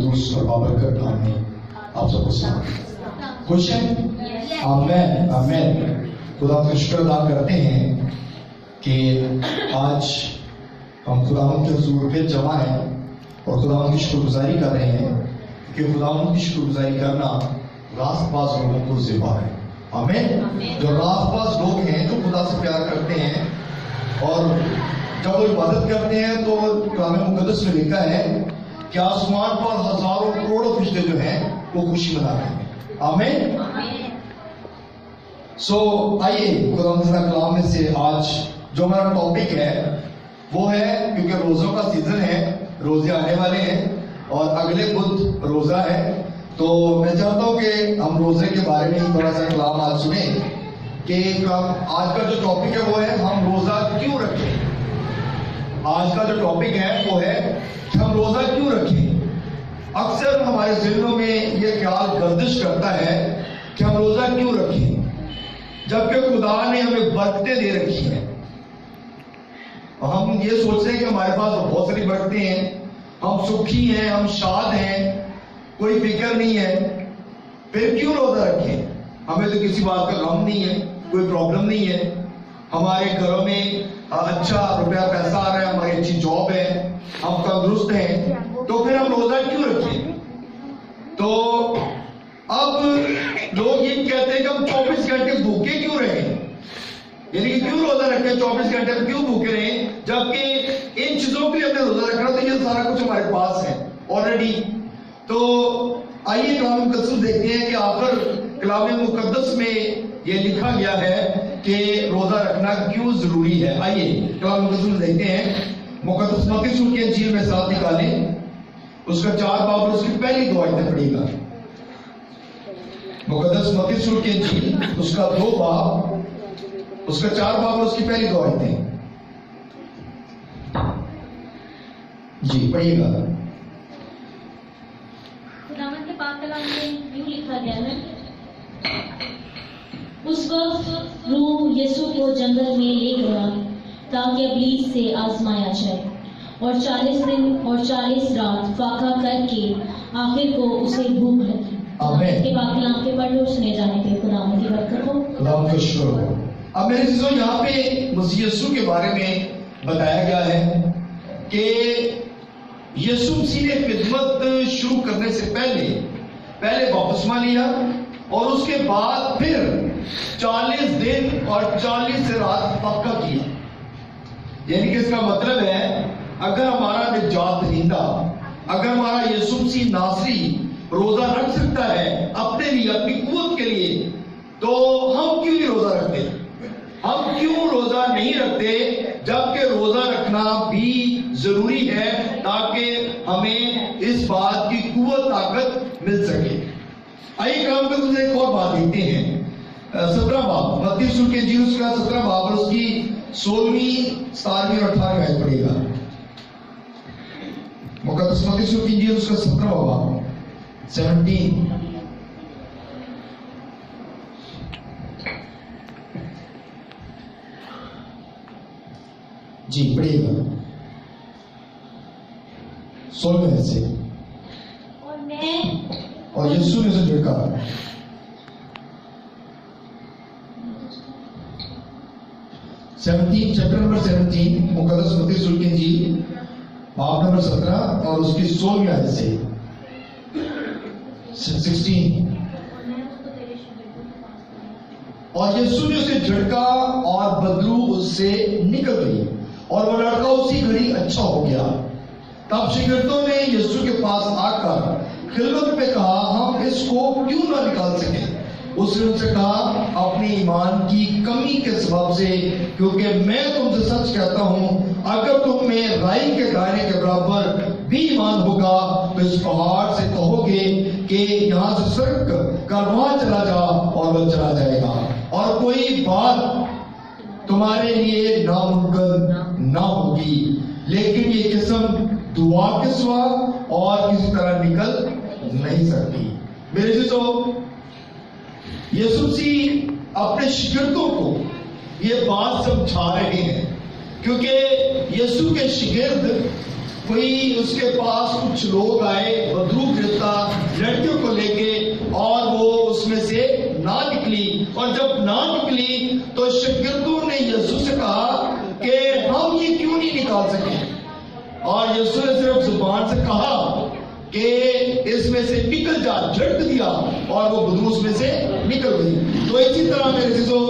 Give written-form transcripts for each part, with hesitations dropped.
قدوس اور بابرکت نام میں آپ سب کو سلام۔ خوش ہیں؟ آمین آمین۔ خدا کا شکر ادا کرتے ہیں کہ آج ہم خداوند کے حضور پہ جمع ہیں اور خداوند کی شکر گزاری کر رہے ہیں کہ خداوند کی شکر گزاری کرنا راست باز لوگوں کو ذبح ہے۔ آمین۔ جو راست باز لوگ ہیں جو خدا سے پیار کرتے ہیں اور جب وہ عبادت کرتے ہیں تو کلام مقدس میں لکھا ہے کہ آسمان پر ہزاروں کروڑوں فرشتے جو ہیں وہ خوشی منا رہے ہیں۔ آمین۔ آئیے خدا کا کلام میں سے آج جو ہمارا ٹاپک ہے وہ ہے، کیونکہ روزوں کا سیزن ہے، روزے آنے والے ہیں اور اگلے بدھ روزہ ہے، تو میں چاہتا ہوں کہ ہم روزے کے بارے میں تھوڑا سا کلام آج سنیں کہ آج کا جو ٹاپک ہے وہ ہے ہم روزہ کیوں رکھیں۔ آج کا جو ٹاپک ہے وہ ہے کہ ہم روزہ کیوں رکھیں۔ اکثر ہمارے ذہنوں میں یہ خیال گردش کرتا ہے کہ ہم روزہ کیوں رکھیں، جبکہ خدا نے ہمیں برکتیں دے رکھی ہیں۔ ہم یہ سوچتے ہیں کہ ہمارے پاس بہت ساری برکتیں ہیں، ہم سکھی ہیں، ہم شاد ہیں، کوئی فکر نہیں ہے، پھر کیوں روزہ رکھیں؟ ہمیں تو کسی بات کا غم نہیں ہے، کوئی پرابلم نہیں ہے، ہمارے گھروں میں اچھا روپیہ پیسہ آ رہا ہے، ہماری اچھی جاب ہے، ہم تندرست ہیں، تو پھر ہم روزہ کیوں رکھیں؟ تو اب لوگ یہ کہتے ہیں کہ ہم 24 گھنٹے بھوکے کیوں رہیں، یعنی کہ کیوں روزہ رکھیں، 24 گھنٹے کیوں بھوکے رہیں، جبکہ ان چیزوں کے لیے ہمیں روزہ رکھنا تو یہ سارا کچھ ہمارے پاس ہے آلریڈی۔ تو آئیے کلام مقدس دیکھتے ہیں کہ آخر کلام مقدس میں یہ لکھا گیا ہے کہ روزہ رکھنا کیوں ضروری ہے۔ آئیے کلام مقدس دیکھتے ہیں، مقدس متی رسول کی انجیل میں ساتھ نکالیں، اس کا 4 باب اور اس کی پہلی 2 آیتیں پڑھیے گا۔ مقدس متی رسول کی انجیل اس کا 2 باب، اس کا 4 باب اور اس کی پہلی 2 آیتیں جی پڑھیے گا۔ خداوند کے پاک کلام میں یوں لکھا گیا ہے، اس وقت روح یسوع کو جنگل میں لے گیا تاکہ ابلیس سے آزمایا جائے، اور 40 دن اور 40 رات فاقہ کر کے آخر کو اسے بھوک لگی۔ آمین۔ کے پاک کلام کے پڑھ اور سنے جانے پہ خداوند کی برکت ہو۔ خداوند کا شکر ہو۔ اب میرے عزیزو، یہاں پہ مسیح یسوع کے بارے میں بتایا گیا ہے کہ یسوع مسیح نے خدمت شروع کرنے سے پہلے بپتسمہ لیا اور اس کے بعد پھر 40 دن اور 40 رات فاقہ کیا، یعنی کہ اس کا مطلب ہے اگر ہمارا نجات دہندہ، اگر ہمارا یسوع مسیح ناصری روزہ رکھ سکتا ہے اپنے لیے، اپنی قوت کے لیے، تو ہم کیوں نہیں روزہ رکھتے؟ ہم کیوں روزہ نہیں رکھتے جبکہ روزہ رکھنا بھی ضروری ہے تاکہ ہمیں اس بات کی قوت طاقت مل سکے۔ آئیے کلام کے دوسرے ایک اور بات دیکھتے ہیں، 17 باب متی رسول کی انجیل اس کا 17 باب اور اس کی 16ویں 17ویں اور 18ویں آیت پڑھیے گا۔ مقدس متی رسول کی انجیل اس کا 17 باب 17 جی پڑھیے گا 16 سے۔ اور یسوع نے اسے جھڑکا۔ 17 چیپٹر نمبر 17 مقدس متی رسول کی انجیل باب نمبر 17 اور اس کی 16ویں آیت سے 16۔ اور یسوع نے اسے جھڑکا اور بدبو اس سے نکل گئی اور وہ لڑکا اسی گھڑی اچھا ہو گیا۔ تب شاگردوں نے یسوع کے پاس آ کر خلوت میں کہا، ہم اس کو کیوں نہ نکال سکے؟ اس نے ان سے کہا، اپنی ایمان کی کمی کے سبب سے، کیونکہ میں تم سے سچ کہتا ہوں اگر تم میں رائی کے دانے کے برابر بھی ایمان ہوگا تو اس پہاڑ سے کہو گے کہ یہاں سے سرک کر وہاں چلا جا اور وہ چلا جائے گا، اور کوئی بات تمہارے لیے ناممکن نہ ہوگی۔ لیکن یہ قسم دعا کے سوا اور کسی طرح نکل نہیں سکتی۔ میرے عزیزو، یسوع مسیح اپنے شاگردوں کو یہ بات سمجھا رہے ہیں، کیونکہ یسوع کے شاگرد کوئی اس کے پاس کچھ لوگ آئے بدرو نکال سکے. اور یسوع نے صرف زبان سے کہا کہ اس میں سے نکل جا، جھڑک دیا اور وہ بدبو اس میں سے نکل گئی. تو اسی طرح میرے عزیزو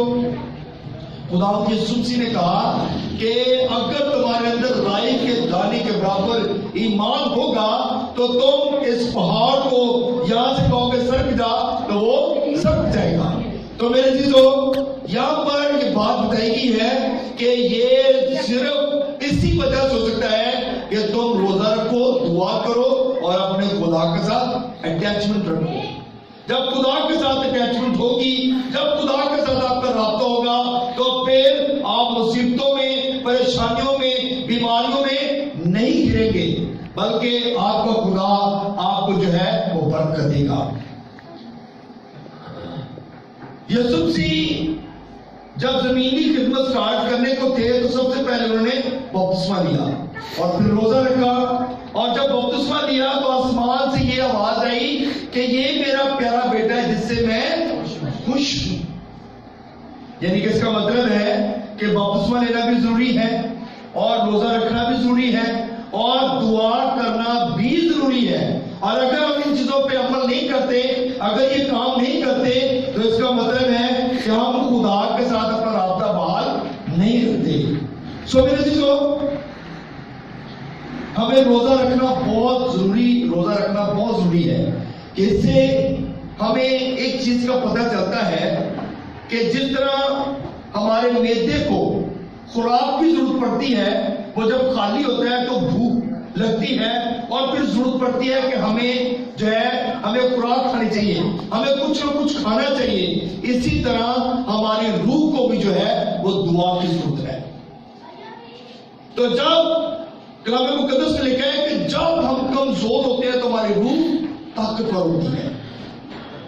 خدا یسوع مسیح نے کہا کہ اگر تمہارے اندر رائی کے دانے کے برابر ایمان ہوگا تو تم اس پہاڑ کو یہاں سے کہو گے سرک جا تو وہ سرک جائے گا. تو میرے عزیزو یہاں پر یہ بات بتائی گئی ہے کہ یہ صرف اسی وجہ سے ہو سکتا ہے کہ تم روزہ رکھو، دعا کرو اور اپنے خدا کے ساتھ اٹیچمنٹ رکھو. جب خدا کے ساتھ اٹیچمنٹ ہوگی، جب خدا کے ساتھ آپ کا رابطہ ہوگا تو پھر آپ مصیبتوں میں، پریشانیوں میں، بیماریوں میں نہیں گریں گے، بلکہ آپ کا خدا آپ کو جو ہے وہ برکت دے گا. یسوع مسیح جب زمینی خدمت سٹارٹ کرنے کو تھے تو سب سے پہلے انہوں نے بپتسمہ لیا اور پھر روزہ رکھا. اور جب بپتسمہ لیا تو آسمان سے یہ آواز آئی کہ یہ میرا پیارا بیٹا ہے جس سے میں خوش ہوں. یعنی کہ اس کا مطلب ہے کہ بپتسمہ لینا بھی ضروری ہے اور روزہ رکھنا بھی ضروری ہے اور دعا کرنا بھی ضروری ہے. اور اگر ہم ان چیزوں پہ عمل نہیں کرتے، اگر یہ کام نہیں کرتے تو اس کا مطلب ہے کہ ہم خدا کے ساتھ اپنا رابطہ بحال نہیں رکھتے. سو میرے عزیزو ہمیں روزہ رکھنا بہت ضروری ہے کہ اس سے ہمیں ایک چیز کا پتہ چلتا ہے کہ جس طرح ہمارے معدے کو خوراک کی ضرورت پڑتی ہے، وہ جب خالی ہوتا ہے تو بھوک لگتی ہے اور پھر ضرورت پڑتی ہے کہ ہمیں خوراک کھانی چاہیے، ہمیں کچھ نہ کچھ کھانا چاہیے. اسی طرح ہماری روح کو بھی جو ہے وہ دعا کی ضرورت ہے. تو جب کلام مقدس میں لکھا ہے کہ جب ہم کمزور ہوتے ہیں تو ہماری روح طاقتور ہوتی ہے.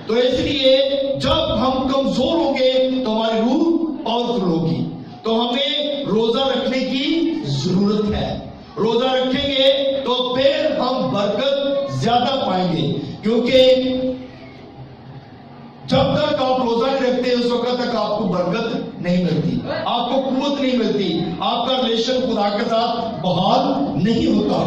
تو اس لیے جب ہم کمزور ہوں گے تو ہماری روح پاورفل ہوگی. تو ہمیں روزہ رکھنے کی ضرورت ہے. روزہ رکھیں گے تو پھر ہم برکت زیادہ پائیں گے، کیونکہ جب تک آپ روزہ نہیں رکھتے اس وقت تک آپ کو برکت نہیں ملتی، آپ کو قوت نہیں ملتی، آپ کا ریلیشن خدا کے ساتھ بحال نہیں ہوتا.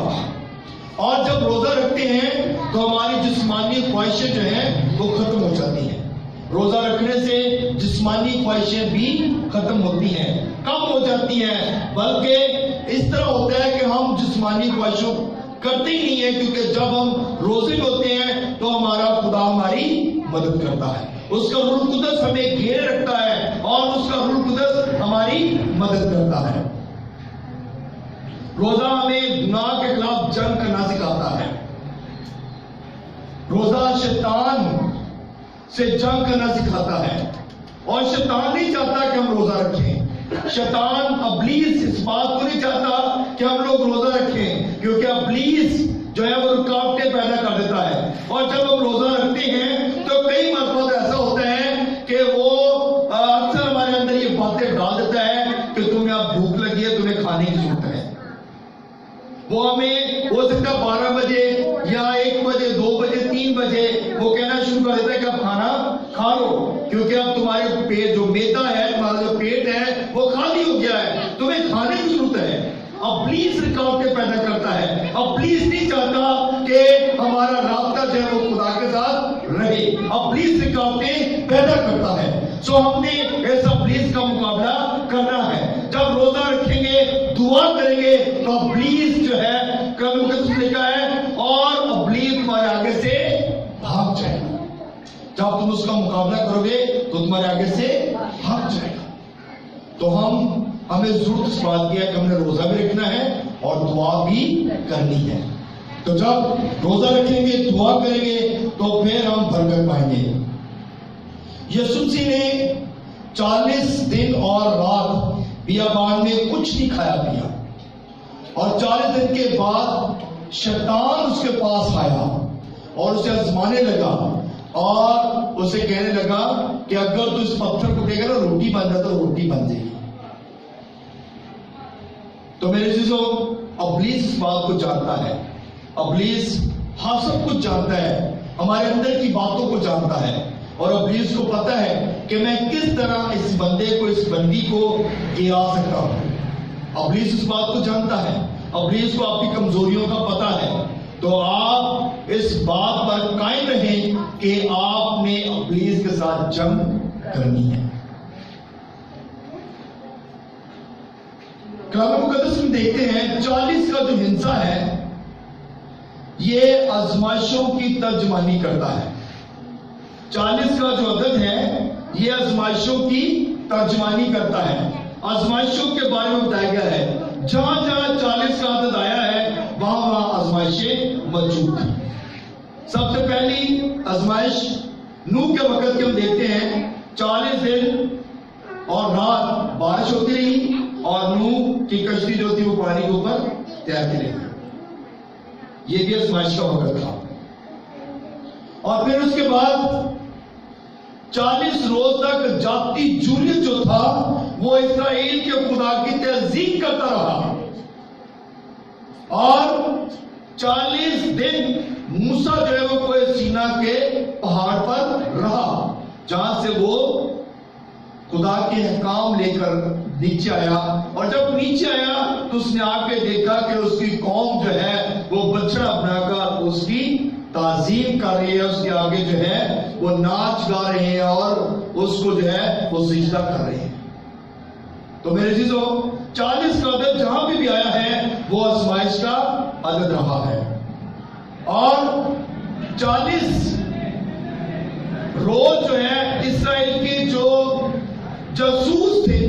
اور جب روزہ رکھتے ہیں تو ہماری جسمانی خواہشیں جو ہیں وہ ختم ہو جاتی ہیں. روزہ رکھنے سے جسمانی خواہشیں بھی ختم ہوتی ہیں، کم ہو جاتی ہیں، بلکہ اس طرح ہوتا ہے کہ ہم جسمانی خواہشوں کرتے ہی نہیں ہیں، کیونکہ جب ہم روزے میں ہوتے ہیں تو ہمارا خدا ہماری مدد کرتا ہے، اس کا روح القدس ہمیں گھیرے رکھتا ہے اور اس کا روح القدس ہماری مدد کرتا ہے. روزہ ہمیں گناہ کے خلاف جنگ کرنا سکھاتا ہے. روزہ شیطان سے جنگ کرنا سکھاتا ہے اور شیطان نہیں چاہتا کہ ہم روزہ رکھیں. شیطان ابلیس اس بات کو نہیں چاہتا کہ ہم لوگ روزہ رکھیں، کیونکہ ابلیس جو ہے وہ رکاوٹیں پیدا کر دیتا ہے. اور جب ہم روزہ رکھتے ہیں تو کئی مرتبہ ایسا ہوتا ہے کہ وہ اکثر ہمارے اندر یہ باتیں ڈال دیتا ہے کہ تمہیں اب بھوک لگی ہے، تمہیں کھانے کی ضرورت ہے. وہ ہمیں ہو سکتا ہے 12 بجے یا 1 بجے 2 بجے 3 بجے وہ کہنا شروع کر دیتا ہے کہ اب کھانا کھا لو، کیونکہ اب تمہارے پیٹ جو میدا ہے، تمہارا جو پیٹ ہے وہ خالی ہو گیا ہے، تمہیں کھانے کی ضرورت ہے. ابلیس رکاوٹیں پیدا کرتا ہے. ابلیس نہیں چاہتا کہ ہمارا رابطہ جو ہے وہ خدا کے ساتھ رہے. ابلیس رکاوٹیں پیدا کرتا ہے. سو ہم نے ایسا ابلیس کا مقابلہ کرنا ہے. جب روزہ رکھیں گے، دعا کریں گے تو ابلیس جو ہے کلام مقدس لکھا ہے اور ابلیس تمہارے آگے سے بھاگ جائے گا. جب تم اس کا مقابلہ کرو گے تو تمہارے آگے سے بھاگ جائے گا. تو ہمیں ضرورت اس بات کی ہے کہ ہم نے روزہ بھی رکھنا ہے اور دعا بھی کرنی ہے. تو جب روزہ رکھیں گے، دعا کریں گے تو پھر ہم برکت پائیں گے. یسوع مسیح نے 40 دن اور رات بیابان میں کچھ نہیں کھایا پیا، اور 40 دن کے بعد شیطان اس کے پاس آیا اور اسے آزمانے لگا اور اسے کہنے لگا کہ اگر تو اس پتھر کو دے گا نا روٹی بن جائے تو روٹی بن جائے گی. تو میرے عزیزو ابلیس اس بات کو جانتا ہے. ابلیس ہاں سب کچھ جانتا ہے، ہمارے اندر کی باتوں کو جانتا ہے، اور ابلیس کو پتا ہے کہ میں کس طرح اس بندے کو، اس بندی کو گرا سکتا ہوں. ابلیس اس بات کو جانتا ہے، ابلیس کو آپ کی کمزوریوں کا پتا ہے، تو آپ اس بات پر قائم رہیں کہ آپ نے ابلیس کے ساتھ جنگ کرنی ہے۔ کلام مقدس میں دیکھتے ہیں 40 کا جو ہنسا ہے یہ آزمائشوں کی ترجمانی کرتا ہے۔ 40 کا جو عدد ہے یہ آزمائشوں کی ترجمانی کرتا ہے۔ آزمائشوں کے بارے میں بتایا گیا ہے، جہاں جہاں 40 کا عدد آیا ہے وہاں وہاں آزمائشیں موجود تھیں۔ سب سے پہلی آزمائش نوح کے وقت کے ہم دیکھتے ہیں 40 دن اور رات بارش ہوتی رہی اور نوح کی کشتی جو تھی وہ پانی کے اوپر تیرتی رہی، یہ بھی آزمائش کا وقت تھا۔ اور پھر اس کے بعد 40 روز تک ذاتی جولیت جو تھا وہ اسرائیل کے خدا کی تعظیم کرتا رہا، اور 40 دن موسیٰ جو ہے وہ کوہ سینا کے پہاڑ پر رہا، جہاں سے وہ خدا کے احکام لے کر نیچے آیا، اور جب نیچے آیا تو اس نے آ کے دیکھا کہ اس کی قوم جو ہے وہ بچڑا بنا کر اس کی تعظیم کر رہی ہے، اس کے آگے جو ہے وہ ناچ گا رہے ہیں اور اس کو جو ہے وہ سجدہ کر رہے ہیں۔ تو میرے عزیزو 40 کا عدد جہاں بھی آیا ہے وہ آزمائش کا عدد رہا ہے، اور 40 روز جو ہے اسرائیل کے جو جاسوس تھے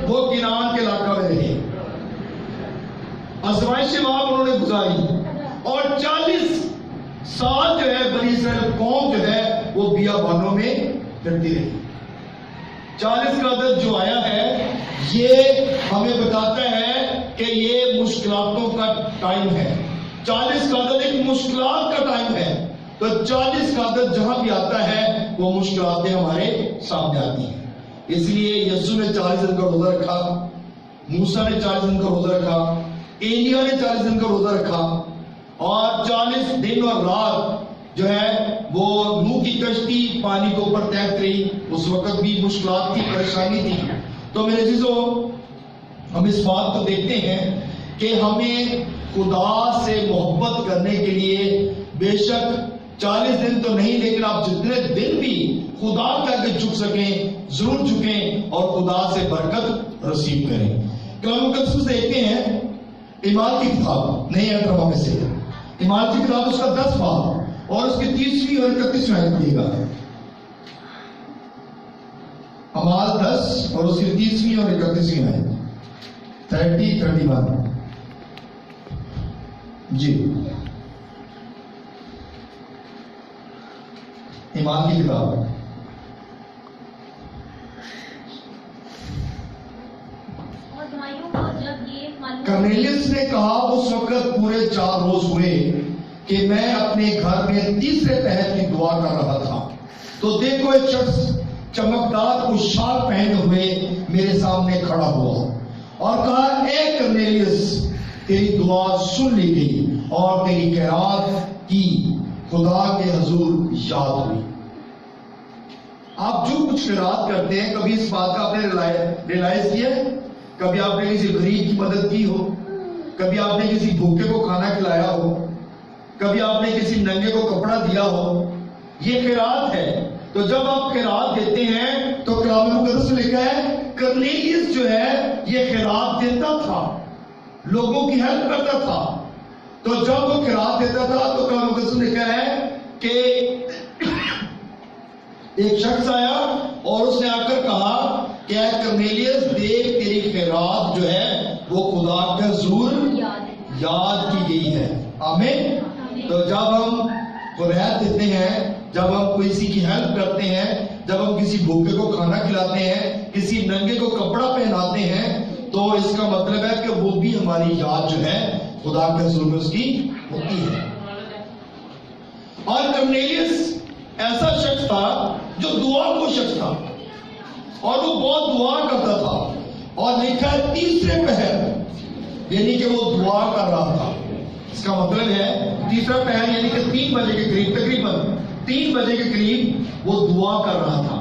وہ کنعان کے علاقہ میں رہے، آزمائشیں وہاں انہوں نے گزاری، اور 40 سال جو ہے بنی اسرائیل قوم جو ہے وہ بیابانوں میں پھرتی رہی۔ 40 کا عدد جو آیا ہے یہ ہمیں بتاتا ہے کہ یہ مشکلاتوں کا ٹائم ہے۔ 40 کا عدد ایک مشکلات کا ٹائم ہے، تو 40 کا عدد جہاں بھی آتا ہے وہ مشکلاتیں ہمارے سامنے آتی ہیں۔ اس لیے یسوع نے 40 دن کا روزہ رکھا، موسیٰ نے 40 دن کا روزہ رکھا، ایلیا نے 40 دن کا روزہ رکھا، اور 40 دن اور رات جو ہے وہ نوح کی کشتی پانی کے اوپر تیرتی رہی، اس وقت بھی مشکلات کی پریشانی تھی۔ تو میرے عزیزو ہم اس بات کو دیکھتے ہیں کہ ہمیں خدا سے محبت کرنے کے لیے بے شک 40 دن تو نہیں، لیکن آپ جتنے دن بھی خدا کے آگے جھک سکیں ضرور جھکیں اور خدا سے برکت رسیو کریں۔ کلام مقدس میں دیکھتے ہیں ایمان کی کتاب نہیں ہے ترجمہ میں سے، ایمان کی کتاب اس کا 10 باب اور اس کی 30ویں اور 31ویں آیت دیے گا۔ اعمال 10 اور اس کی 30ویں اور 31ویں آیت 31 جی ایمان کی کتاب کرنیلیس نے کہا اس وقت پورے 4 روز ہوئے کہ میں اپنے گھر میں تیسرے پہر کی دعا کر رہا تھا، تو دیکھو ایک شخص چمکدار پوشاک پہنے ہوئے میرے سامنے کھڑا ہوا اور کہا، اے کرنیلیس تیری دعا سن لی گئی اور تیری خیرات کی خدا کے حضور یاد ہوئی۔ آپ جو کچھ خیرات کرتے ہیں کبھی اس بات کا آپ نے ریلائز کیا ہے؟ کبھی آپ نے کسی غریب کی مدد کی ہو، کبھی آپ نے کسی بھوکے کو کھانا کھلایا ہو، کبھی آپ نے کسی ننگے کو کپڑا دیا ہو، یہ خیرات ہے۔ تو جب آپ خیرات دیتے ہیں تو کلام مقدس میں لکھا ہے کرنیلیس جو ہے یہ خیرات دیتا تھا، لوگوں کی ہیلپ کرتا تھا۔ تو جب وہ خیرات دیتا تھا تو کلام مقدس میں لکھا ہے کہ ایک شخص آیا اور اس نے آ کر کہا کہ اے کرنیلیس دیکھ تیری خیرات جو ہے وہ خدا کے حضور یاد کی گئی ہے۔ آمین۔ تو جب ہم خیرات دیتے ہیں، جب ہم کسی کی ہیلپ کرتے ہیں، جب ہم کسی بھوکے کو کھانا کھلاتے ہیں، کسی ننگے کو کپڑا پہناتے ہیں، تو اس کا مطلب ہے کہ وہ بھی ہماری یاد جو ہے خدا کے حضور میں اس کی ہوتی ہے۔ اور کرنیلیس ایسا شخص تھا جو دعا کو شخص تھا اور وہ بہت دعا کرتا تھا، اور لکھا ہے تیسرے پہر یعنی کہ وہ دعا کر رہا تھا۔ اس کا مطلب ہے تیسرا پہر یعنی کہ 3 بجے کے قریب، تقریباً 3 بجے کے قریب وہ دعا کر رہا تھا۔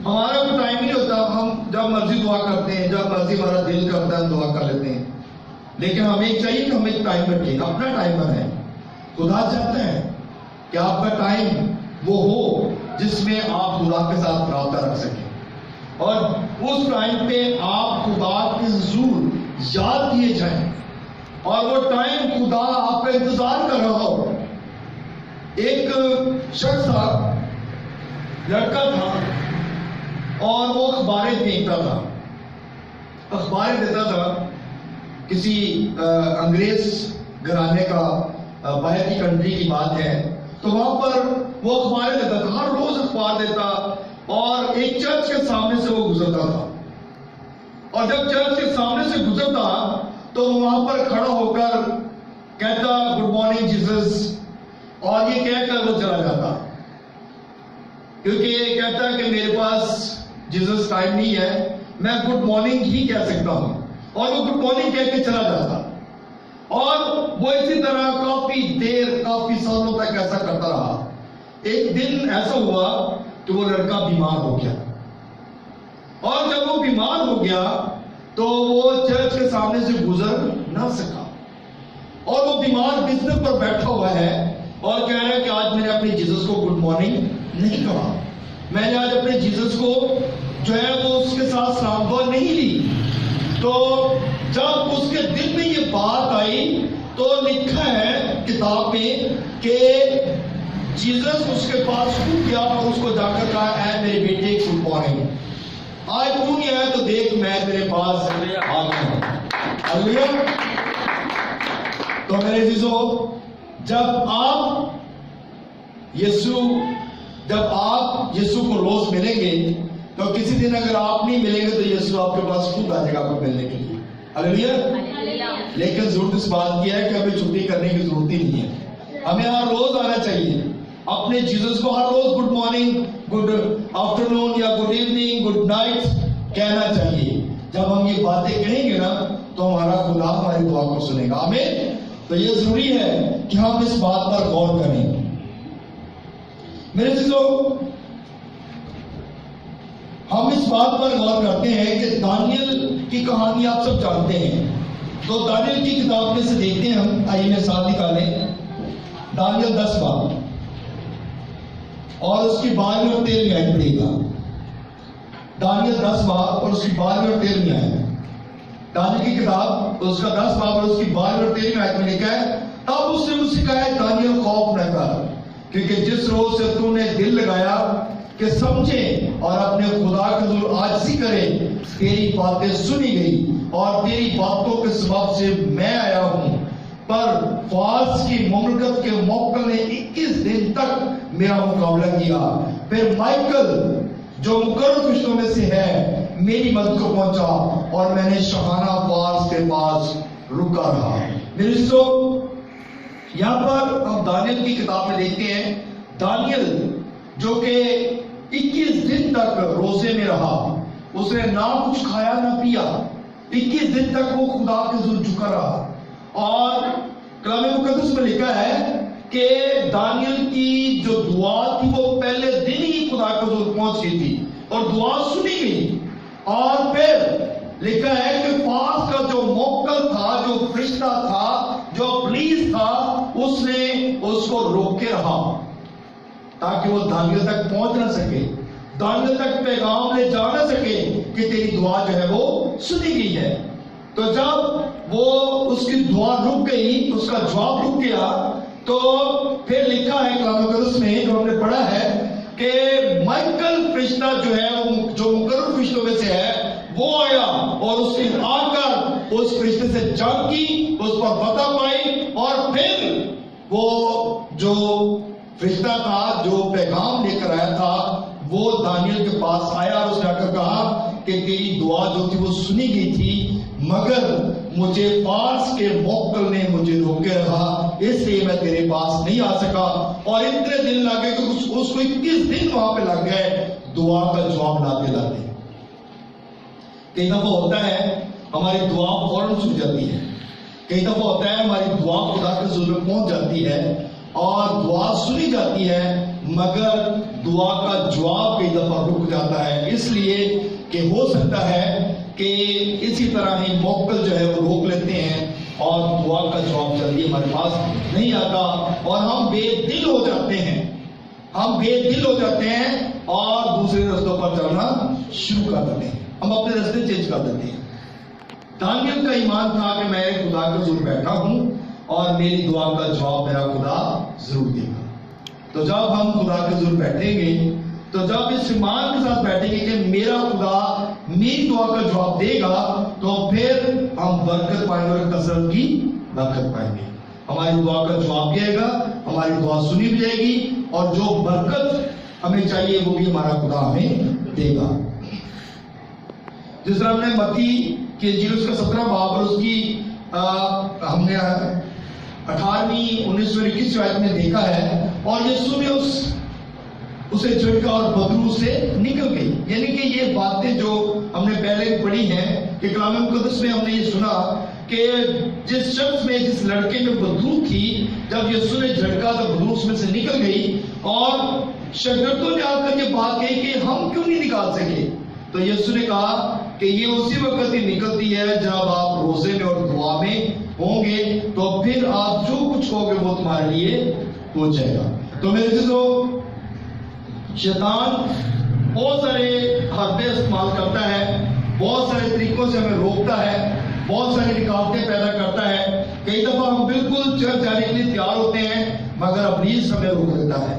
ہمارا کوئی ٹائم نہیں ہوتا، ہم جب مرضی دعا کرتے ہیں، جب مرضی ہمارا دل کرتا ہے ہم دعا کر لیتے ہیں، لیکن ہمیں چاہیے کہ ہم ایک ٹائم رکھیں، اپنا ٹائم بنائیں۔ خدا چاہتا ہے کہ آپ کا ٹائم وہ ہو جس میں آپ خدا کے ساتھ رابطہ رکھ سکیں، اور اس ٹائم پہ آپ خدا کے حضور یاد کیے جائیں، اور وہ ٹائم خدا آپ کا انتظار کر رہا ہو۔ ایک شخص تھا، لڑکا تھا، اور وہ اخباریں دیکھتا تھا، اخباریں دیتا تھا۔ کسی انگریز گھرانے کا باہر کی کنٹری کی بات ہے، تو وہاں پر وہ اخباریں دیتا تھا، ہر روز اخبار دیتا، اور ایک چرچ کے سامنے سے وہ گزرتا تھا، اور جب چرچ کے سامنے سے گزرتا تو وہاں پر کھڑا ہو کر کہتا گڈ مارننگ جیسس، اور یہ کہہ کر وہ چلا جاتا، کیونکہ یہ کہتا کہ میرے پاس جیسس ٹائم نہیں ہے، میں گڈ مارننگ ہی کہہ سکتا ہوں، اور وہ گڈ مارننگ کہہ کے چلا جاتا۔ اور وہ اسی طرح کافی دیر، کافی سالوں تک ایسا کرتا رہا۔ ایک دن ایسا ہوا کہ وہ لڑکا بیمار ہو گیا، اور جب وہ بیمار ہو گیا تو وہ چرچ کے سامنے سے گزر نہ سکا، اور وہ بیمار بستر پر بیٹھا ہوا ہے اور کہہ رہا ہے کہ آج میں نے اپنے جیسس کو گڈ مارننگ نہیں کہا، میں نے آج اپنے جیسس کو جو ہے وہ اس کے ساتھ سلام دعا نہیں لی۔ تو جب اس کے دل میں یہ بات آئی تو لکھا ہے کتاب میں کہ جیسس اس کے پاس رک گیا اور اس کو جا کر کہا، اے میرے بیٹے گڈ مارننگ، آج تو نہیں آیا تو دیکھ میں تیرے پاس آ گیا ہوں۔ ہلیلویا۔ تو میرے عزیزو، جب آپ یسوع کو روز ملیں گے تو کسی دن اگر آپ نہیں ملیں گے تو یسوع آپ کے پاس خود آ جائے گا آپ کو ملنے کے لیے۔ ہلیلویا۔ لیکن ضرورت اس بات کی ہے کہ ہمیں چھٹی کرنے کی ضرورت ہی نہیں ہے، ہمیں ہر روز آنا چاہیے، اپنے جیسس کو ہر روز گڈ مارننگ، گڈ آفٹرنون یا گڈ ایوننگ، گڈ نائٹ کہنا چاہیے۔ جب ہم یہ باتیں کہیں گے نا تو ہمارا خدا ہماری دعا کو سنے گا۔ آمین۔ تو یہ ضروری ہے کہ ہم اس بات پر غور کریں۔ میرے عزیزو، ہم اس بات پر غور کرتے ہیں کہ دانیل کی کہانی آپ سب جانتے ہیں، تو دانیل کی کتاب میں سے دیکھتے ہیں ہم، آئیے میں ساتھ نکالیں دانیل 10 باب اور اس کی 12ویں اور 13ویں آیت پڑھیے گا۔ دانیل 10 باب اور اس کی 12ویں اور 13ویں آیت، دانیل کی کتاب اس کا 10 باب اور اس کی 12ویں اور 13ویں آیت میں لکھا ہے، تب اس نے مجھ سے کہا ہے دانیل خوف نہ کر، کیونکہ جس روز سے تو نے دل لگایا کہ سمجھے اور اپنے خدا کے حضور عاجزی کرے، تیری باتیں سنی گئی اور تیری باتوں کے سبب سے میں آیا ہوں۔ پر فارس کی مملکت کے موکل نے 21 دن تک میرا مقابلہ کیا، پھر مائیکل جو مقرر فرشتوں میں سے ہے میری مدد کو پہنچا اور میں نے شاہانہ فارس کے پاس رکا رہا۔ میرے دوستو، یہاں پر ہم دانیل کی کتاب میں دیکھتے ہیں، دانیل جو کہ 21 دن تک روزے میں رہا، اس نے نہ کچھ کھایا نہ پیا، 21 دن تک وہ خدا کے حضور جھکا رہا، اور کلام مقدس میں لکھا ہے کہ دانیل کی جو دعا تھی وہ پہلے دن ہی خدا کے حضور پہنچ گئی تھی اور دعا سنی گئی، اور پھر لکھا ہے کہ فارس کا جو موکل تھا، جو فرشتہ تھا، جو پولیس تھا، اس نے اس کو روکے رہا تاکہ وہ دانیل تک پہنچ نہ سکے، دانیل تک پیغام لے جا نہ سکے کہ تیری دعا جو ہے وہ سنی گئی ہے۔ تو جب وہ اس کی دعا رک گئی، اس کا جواب رک گیا، تو پھر لکھا ہے کلام مقدس میں جو ہم نے پڑھا ہے کہ مائیکل فرشتہ جو ہے، جو مقرر فرشتوں میں سے ہے، وہ آیا اور اس نے آ کر اس فرشتے سے جنگ کی، اس پر فتح پائی، اور پھر وہ جو فرشتہ تھا جو پیغام لے کر آیا تھا وہ دانیل کے پاس آیا اور اس نے آ کر کہا کہ تیری دعا جو تھی وہ سنی گئی تھی، مگر مجھے فارس کے موکل نے مجھے روکے رہا، اس لیے میں تیرے پاس نہیں آ سکا۔ اور اتنے دن لگے کہ اس کو 21 دن وہاں پہ لگ گئے دعا کا جواب لاتے لاتے۔ کئی دفعہ ہوتا ہے ہماری دعا فوراً سن جاتی ہے، کئی دفعہ ہوتا ہے ہماری دعا خدا کے حضور میں پہنچ جاتی ہے اور دعا سنی جاتی ہے، مگر دعا کا جواب کئی دفعہ رک جاتا ہے، اس لیے کہ ہو سکتا ہے کہ اسی طرح ہی موکل جو ہے وہ روک لیتے ہیں اور دعا کا جواب جلدی ہمارے پاس نہیں آتا اور ہم بے دل ہو جاتے ہیں، ہم بے دل ہو جاتے ہیں اور دوسرے رستوں پر چلنا شروع کر دیتے ہیں، ہم اپنے رستے چینج کر دیتے ہیں۔ دانیل کا ایمان تھا کہ میں خدا کے حضور بیٹھا ہوں اور میری دعا کا جواب میرا خدا ضرور دے گا۔ تو جب ہم خدا کے حضور بیٹھیں گے، تو جب اس ایمان کے ساتھ بیٹھیں گے کہ میرا خدا میری دعا کا جواب دے گا، تو پھر ہم برکت پائیں گے اور کثرت کی برکت پائیں گے۔ ہماری دعا کا جواب بھی آئے گا، ہماری دعا سنی بھی جائے گی اور جو برکت ہمیں چاہیے وہ بھی ہمارا خدا ہمیں دے گا۔ جس طرح ہم نے متی کی انجیل اس کا 17 باب اور اس کی ہم نے 18ویں 19ویں 21ویں آیت میں دیکھا ہے، اور یسوع نے اسے جھٹکا اور بدبو سے نکل گئی۔ یعنی کہ یہ باتیں جو ہم نے پہلے پڑھی ہیں کہ کلام مقدس میں ہم نے یہ سنا کہ جس شخص میں، جس لڑکے میں بدبو تھی، جب یسوع نے جھٹکا تو بدبو اس میں سے نکل گئی، اور شاگردوں نے آ کر یہ بات کہی کہ ہم کیوں نہیں نکال سکے؟ تو یسوع نے کہا کہ یہ اسی وقت ہی نکلتی ہے جب آپ روزے میں اور دعا میں ہوں گے، تو پھر آپ جو کچھ کہو گے وہ تمہارے لیے ہو جائے گا۔ تو میرے عزیزو، شیطان بہت سارے حربے استعمال کرتا ہے، بہت سارے طریقوں سے ہمیں روکتا ہے، بہت ساری رکاوٹیں پیدا کرتا ہے۔ کئی دفعہ ہم بالکل چرچ جانے کے لیے تیار ہوتے ہیں مگر ابلیس ہمیں روک دیتا ہے۔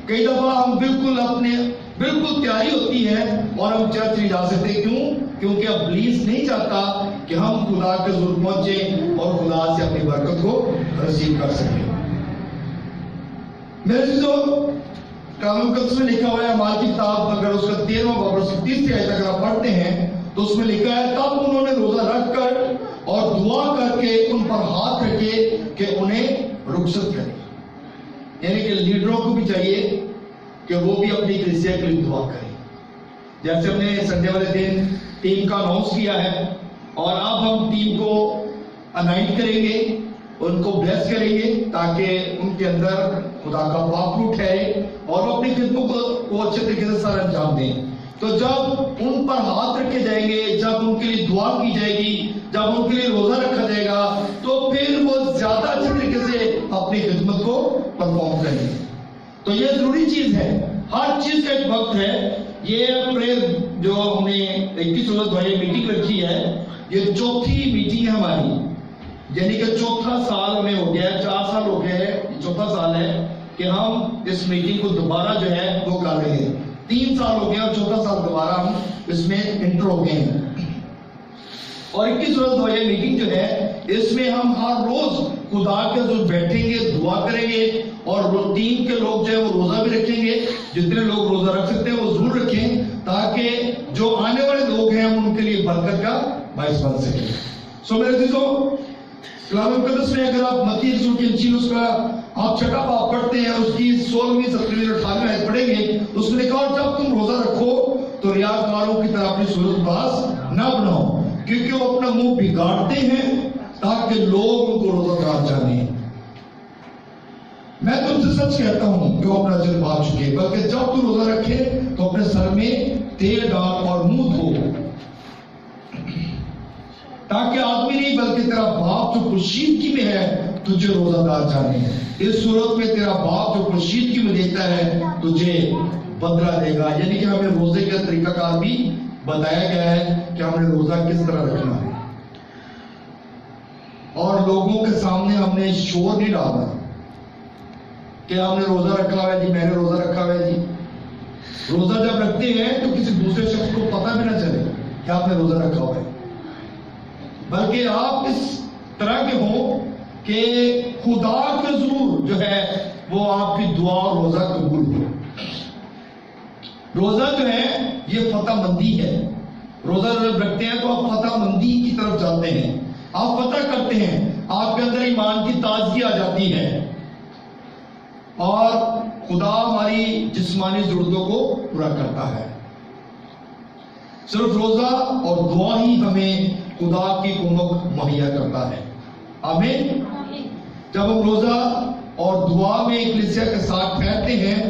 کئی دفعہ ہم بالکل تیاری ہوتی ہے اور ہم چرچ نہیں جا سکتے، کیوں؟ کیونکہ ابلیس نہیں چاہتا کہ ہم خدا کے حضور پہنچیں اور خدا سے اپنی برکت کو رسیو کر سکیں۔ میرے عزیزو، کلام مقدس میں لکھا ہوا ہے، اعمال کی کتاب اگر اس کا 13واں باب اور 30 آیت اگر آپ پڑھتے ہیں تو اس میں لکھا ہے، تب انہوں نے روزہ رکھ کر اور دعا کر کے ان پر ہاتھ رکھے کہ انہیں رخصت کرے۔ یعنی کہ لیڈروں کو بھی چاہیے کہ وہ بھی اپنی کلیسیا کے لیے دعا کریں۔ جیسے ہم نے سنڈے والے دن ٹیم کا اناؤنس کیا ہے، اور اب ہم ٹیم کو انائٹ کریں گے، ان کو بلیس کریں گے تاکہ ان کے اندر خدا کا پاک روح ٹھہرے اور وہ اپنی خدمت کو اچھے طریقے سے سر انجام دیں۔ تو جب ان پر ہاتھ رکھے جائیں گے، جب ان کے لیے دعا کی جائے گی، جب ان کے لیے روزہ رکھا جائے گا، تو پھر وہ زیادہ اچھے طریقے سے اپنی خدمت کو پرفارم کریں گے۔ تو یہ ضروری چیز ہے، ہر چیز کا ایک وقت ہے۔ یہ اپریل جو ہم نے 21 روز میٹنگ رکھی ہے، یہ چوتھی میٹنگ ہے ہماری، یعنی کہ چوتھا سال ہمیں ہو گیا ہے، 4 سال ہو گئے ہیں، چوتھا سال ہے کہ ہم اس میٹنگ کو دوبارہ جو ہے وہ کر رہے ہیں۔ 3 سال ہو گئے اور چوتھا سال دوبارہ ہم اس میں انٹر ہو گئے ہیں۔ اور 21 روز میٹنگ جو ہے، اس میں ہم ہر روز خدا کے حضور بیٹھیں گے، دعا کریں گے، اور ٹیم کے لوگ جو ہے وہ روزہ بھی رکھیں گے۔ جتنے لوگ روزہ رکھ سکتے ہیں وہ ضرور رکھیں تاکہ جو آنے والے لوگ ہیں ہم ان کے لیے برکت کا باعث بن سکیں۔ سو میرے عزیزو، کلام مقدس میں اگر آپ متی رسول کی انجیل اس کا آپ 6واں باب پڑھتے ہیں، اس کی 16ویں 17ویں اور 18ویں آیت پڑھیں گے، اس میں لکھا اور جب تم روزہ رکھو تو ریاکاروں کی طرح اپنی صورت باز نہ بناؤ، کیونکہ وہ اپنا منہ بگاڑتے ہیں تاکہ لوگ ان کو روزہ دار جانیں۔ میں تم سے سچ کہتا ہوں کہ وہ اپنا اجر پا چکے، بلکہ جب تو روزہ رکھے تو اپنے سر میں تیل ڈال اور منہ دھو، تاکہ آدمی نہیں بلکہ تیرا باپ جو پوشیدگی میں ہے تجھے روزہ دار جانے۔ اس صورت میں تیرا باپ جو پوشیدگی میں دیتا ہے تجھے بدلہ دے گا۔ یعنی کہ ہمیں روزے کا طریقہ کار بھی بتایا گیا ہے کہ ہم نے روزہ کس طرح رکھنا ہے، اور لوگوں کے سامنے ہم نے شور نہیں ڈالنا کہ ہم نے روزہ رکھا ہوا ہے جی، میں نے روزہ رکھا ہوا ہے جی۔ روزہ جب رکھتے ہیں تو کسی دوسرے شخص کو پتہ بھی نہ چلے کہ آپ نے روزہ رکھا ہوا ہے، بلکہ آپ اس طرح کے ہوں کہ خدا کے حضور جو ہے وہ آپ کی دعا اور روزہ قبول ہو۔ روزہ جو ہے یہ فتح مندی ہے۔ روزہ جب رکھتے ہیں تو آپ فتح مندی کی طرف جاتے ہیں، آپ فتح کرتے ہیں، آپ کے اندر ایمان کی تازگی آ جاتی ہے، اور خدا ہماری جسمانی ضرورتوں کو پورا کرتا ہے۔ صرف روزہ اور دعا ہی ہمیں خدا کی قوت مہیا کرتا ہے۔ آمین۔ جب ہم روزہ اور دعا میں کلیسیا کے ساتھ ٹھہرتے ہیں